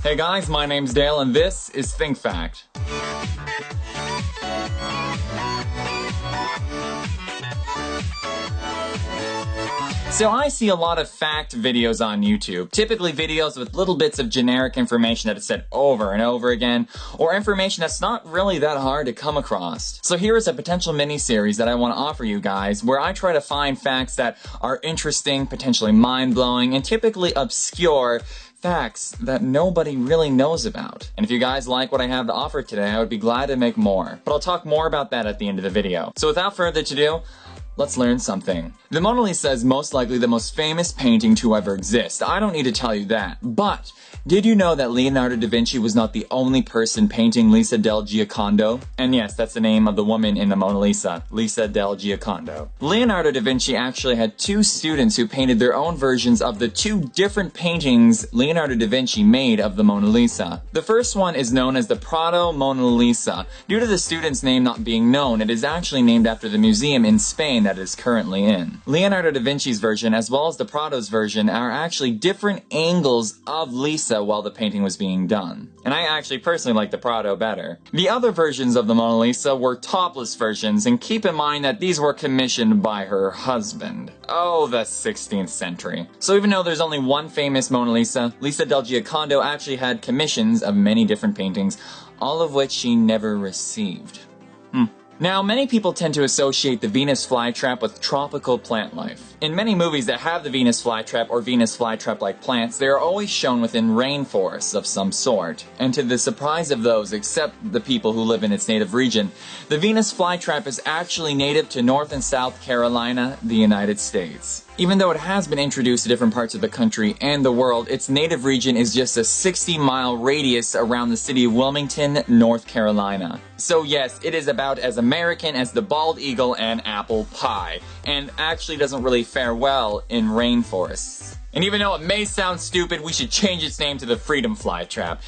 Hey guys, my name's Dale and this is Think Fact. So I see a lot of fact videos on YouTube, typically videos with little bits of generic information that is said over and over again, or information that's not really that hard to come across. So here is a potential mini-series that I want to offer you guys, where I try to find facts that are interesting, potentially mind-blowing, and typically obscure facts that nobody really knows about. And if you guys like what I have to offer today, I would be glad to make more. But I'll talk more about that at the end of the video. So without further ado, let's learn something. The Mona Lisa is most likely the most famous painting to ever exist. I don't need to tell you that. But did you know that Leonardo da Vinci was not the only person painting Lisa del Giocondo? And yes, that's the name of the woman in the Mona Lisa, Lisa del Giocondo. Leonardo da Vinci actually had two students who painted their own versions of the two different paintings Leonardo da Vinci made of the Mona Lisa. The first one is known as the Prado Mona Lisa. Due to the student's name not being known, it is actually named after the museum in Spain that it is currently in. Leonardo da Vinci's version, as well as the Prado's version, are actually different angles of Lisa while the painting was being done. And I actually personally like the Prado better. The other versions of the Mona Lisa were topless versions, and keep in mind that these were commissioned by her husband. Oh, the 16th century. So even though there's only one famous Mona Lisa, Lisa del Giocondo actually had commissions of many different paintings, all of which she never received. Now, many people tend to associate the Venus flytrap with tropical plant life. In many movies that have the Venus flytrap or Venus flytrap-like plants, they are always shown within rainforests of some sort. And to the surprise of those, except the people who live in its native region, the Venus flytrap is actually native to North and South Carolina, the United States. Even though it has been introduced to different parts of the country and the world, its native region is just a 60-mile radius around the city of Wilmington, North Carolina. So yes, it is about as American as the bald eagle and apple pie, and actually doesn't really fare well in rainforests. And even though it may sound stupid, we should change its name to the Freedom Flytrap,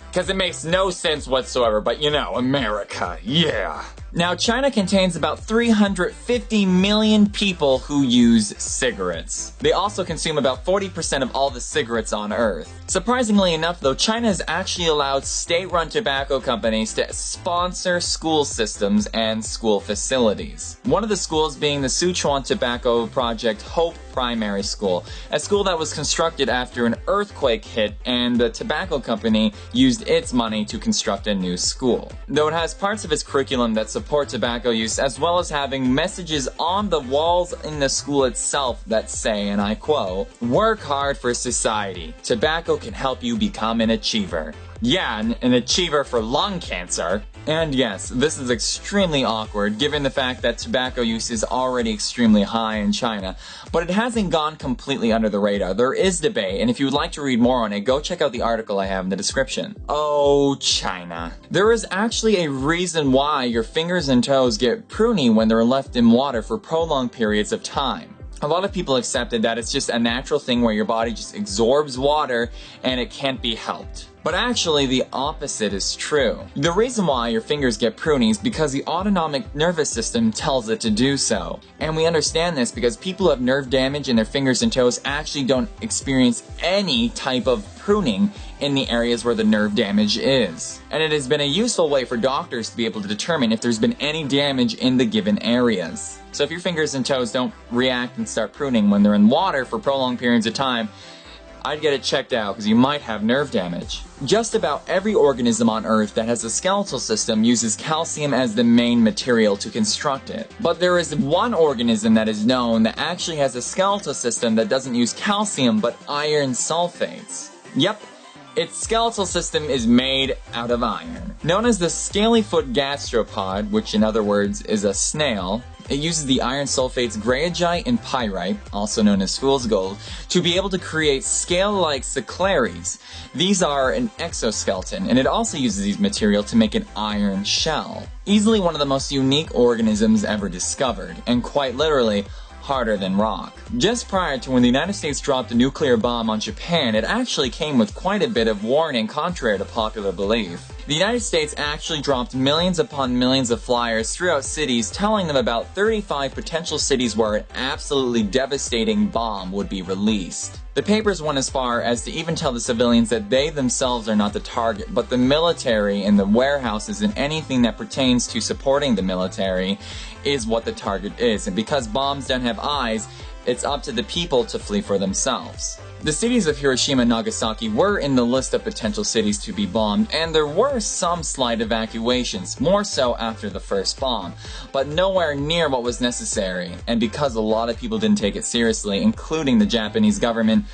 because it makes no sense whatsoever, but you know, America, yeah. Now, China contains about 350 million people who use cigarettes. They also consume about 40% of all the cigarettes on Earth. Surprisingly enough, though, China has actually allowed state-run tobacco companies to sponsor school systems and school facilities. One of the schools being the Sichuan Tobacco Project Hope Primary School, a school that was constructed after an earthquake hit and the tobacco company used its money to construct a new school. Though it has parts of its curriculum that support tobacco use, as well as having messages on the walls in the school itself that say, and I quote, "Work hard for society. Tobacco can help you become an achiever." Yeah, an achiever for lung cancer. And yes, this is extremely awkward given the fact that tobacco use is already extremely high in China, but it hasn't gone completely under the radar. There is debate, and if you would like to read more on it, go check out the article I have in the description. Oh, China. There is actually a reason why your fingers and toes get pruny when they're left in water for prolonged periods of time. A lot of people accepted that it's just a natural thing where your body just absorbs water and it can't be helped. But actually, the opposite is true. The reason why your fingers get pruny is because the autonomic nervous system tells it to do so. And we understand this because people who have nerve damage in their fingers and toes actually don't experience any type of pruning in the areas where the nerve damage is. And it has been a useful way for doctors to be able to determine if there's been any damage in the given areas. So if your fingers and toes don't react and start pruning when they're in water for prolonged periods of time, I'd get it checked out because you might have nerve damage. Just about every organism on Earth that has a skeletal system uses calcium as the main material to construct it. But there is one organism that is known that actually has a skeletal system that doesn't use calcium but iron sulfates. Yep, its skeletal system is made out of iron. Known as the scalyfoot gastropod, which in other words is a snail, it uses the iron sulfates greigite and pyrite, also known as fool's gold, to be able to create scale-like seclaries. These are an exoskeleton, and it also uses these material to make an iron shell. Easily one of the most unique organisms ever discovered, and quite literally, harder than rock. Just prior to when the United States dropped a nuclear bomb on Japan, it actually came with quite a bit of warning contrary to popular belief. The United States actually dropped millions upon millions of flyers throughout cities telling them about 35 potential cities where an absolutely devastating bomb would be released. The papers went as far as to even tell the civilians that they themselves are not the target, but the military and the warehouses and anything that pertains to supporting the military is what the target is. And because bombs don't have eyes, it's up to the people to flee for themselves. The cities of Hiroshima and Nagasaki were in the list of potential cities to be bombed, and there were some slight evacuations, more so after the first bomb, but nowhere near what was necessary. And because a lot of people didn't take it seriously, including the Japanese government,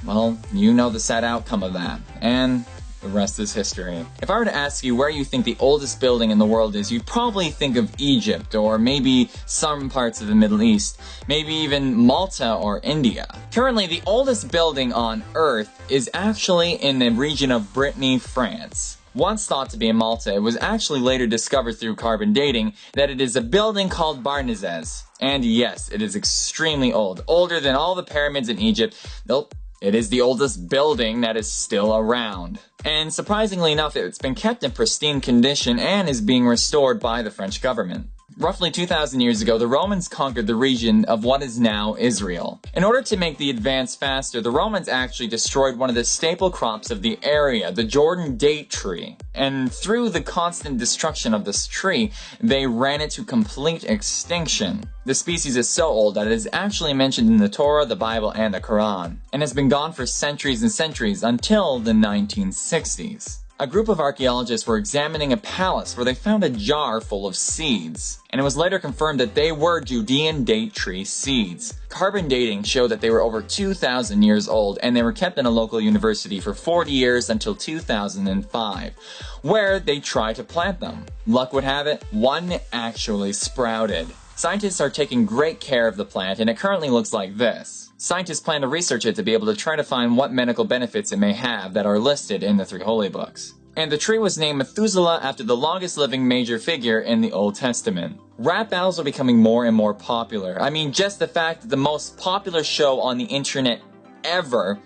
well, you know the sad outcome of that. And the rest is history. If I were to ask you where you think the oldest building in the world is, you'd probably think of Egypt, or maybe some parts of the Middle East, maybe even Malta or India. Currently, the oldest building on Earth is actually in the region of Brittany, France. Once thought to be in Malta, it was actually later discovered through carbon dating that it is a building called Barnezes. And yes, it is extremely old, older than all the pyramids in Egypt. Nope. It is the oldest building that is still around. And surprisingly enough, it's been kept in pristine condition and is being restored by the French government. Roughly 2,000 years ago, the Romans conquered the region of what is now Israel. In order to make the advance faster, the Romans actually destroyed one of the staple crops of the area, the Jordan date tree. And through the constant destruction of this tree, they ran it to complete extinction. The species is so old that it is actually mentioned in the Torah, the Bible, and the Quran, and has been gone for centuries and centuries until the 1960s. A group of archaeologists were examining a palace where they found a jar full of seeds, and it was later confirmed that they were Judean date tree seeds. Carbon dating showed that they were over 2,000 years old, and they were kept in a local university for 40 years until 2005, where they tried to plant them. Luck would have it, one actually sprouted. Scientists are taking great care of the plant, and it currently looks like this. Scientists plan to research it to be able to try to find what medical benefits it may have that are listed in the 3 holy books. And the tree was named Methuselah after the longest living major figure in the Old Testament. Rap battles are becoming more and more popular. I mean, just the fact that the most popular show on the internet ever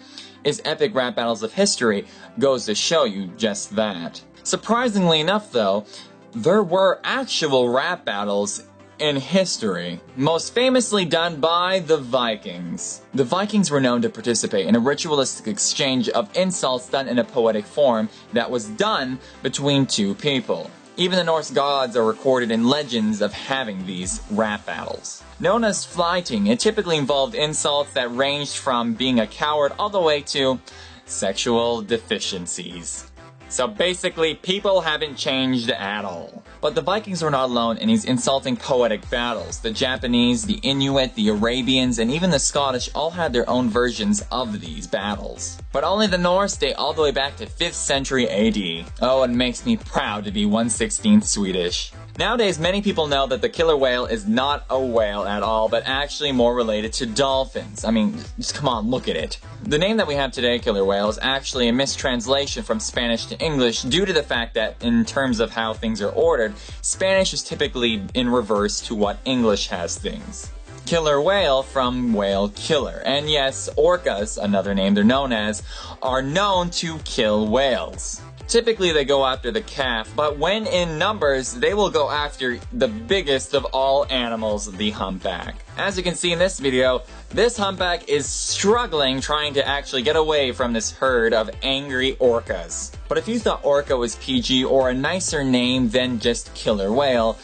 is Epic Rap Battles of History goes to show you just that. Surprisingly enough though, there were actual rap battles in history, most famously done by the Vikings. The Vikings were known to participate in a ritualistic exchange of insults done in a poetic form that was done between two people. Even the Norse gods are recorded in legends of having these rap battles. Known as flyting, it typically involved insults that ranged from being a coward all the way to sexual deficiencies. So basically, people haven't changed at all. But the Vikings were not alone in these insulting poetic battles. The Japanese, the Inuit, the Arabians, and even the Scottish all had their own versions of these battles. But only the Norse date all the way back to 5th century AD. Oh, it makes me proud to be 1/16th Swedish. Nowadays, many people know that the killer whale is not a whale at all, but actually more related to dolphins. I mean, just come on, look at it. The name that we have today, killer whale, is actually a mistranslation from Spanish to English due to the fact that, in terms of how things are ordered, Spanish is typically in reverse to what English has things. Killer whale from whale killer. And yes, orcas, another name they're known as, are known to kill whales. Typically they go after the calf, but when in numbers, they will go after the biggest of all animals, the humpback. As you can see in this video, this humpback is struggling trying to actually get away from this herd of angry orcas. But if you thought orca was PG or a nicer name than just killer whale,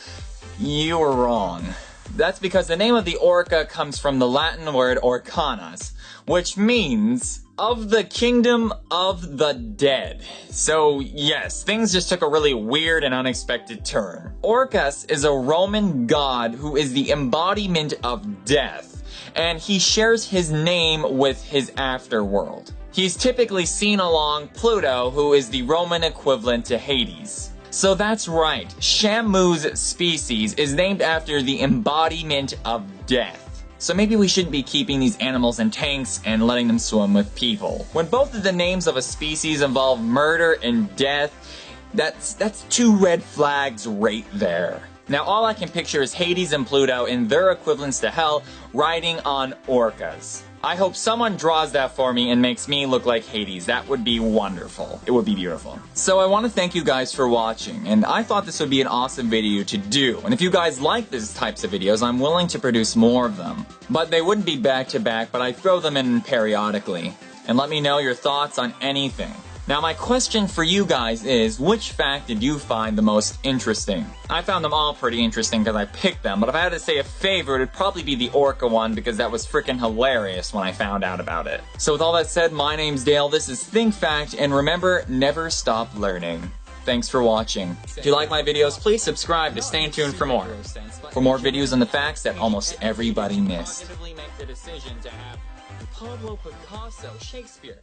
you were wrong. That's because the name of the orca comes from the Latin word orcanas, which means of the kingdom of the dead. So yes, things just took a really weird and unexpected turn. Orcus is a Roman god who is the embodiment of death, and he shares his name with his afterworld. He's typically seen along Pluto, who is the Roman equivalent to Hades. So that's right, Shamu's species is named after the embodiment of death. So maybe we shouldn't be keeping these animals in tanks and letting them swim with people. When both of the names of a species involve murder and death, that's 2 red flags right there. Now all I can picture is Hades and Pluto and their equivalents to hell riding on orcas. I hope someone draws that for me and makes me look like Hades. That would be wonderful. It would be beautiful. So I want to thank you guys for watching, and I thought this would be an awesome video to do. And if you guys like these types of videos, I'm willing to produce more of them. But they wouldn't be back to back, but I throw them in periodically. And let me know your thoughts on anything. Now my question for you guys is, which fact did you find the most interesting? I found them all pretty interesting because I picked them, but if I had to say a favorite, it'd probably be the orca one because that was freaking hilarious when I found out about it. So with all that said, my name's Dale, this is Think Fact, and remember, never stop learning. Thanks for watching. If you like my videos, please subscribe to stay tuned for more. For more videos on the facts that almost everybody missed. Pablo Picasso, Shakespeare.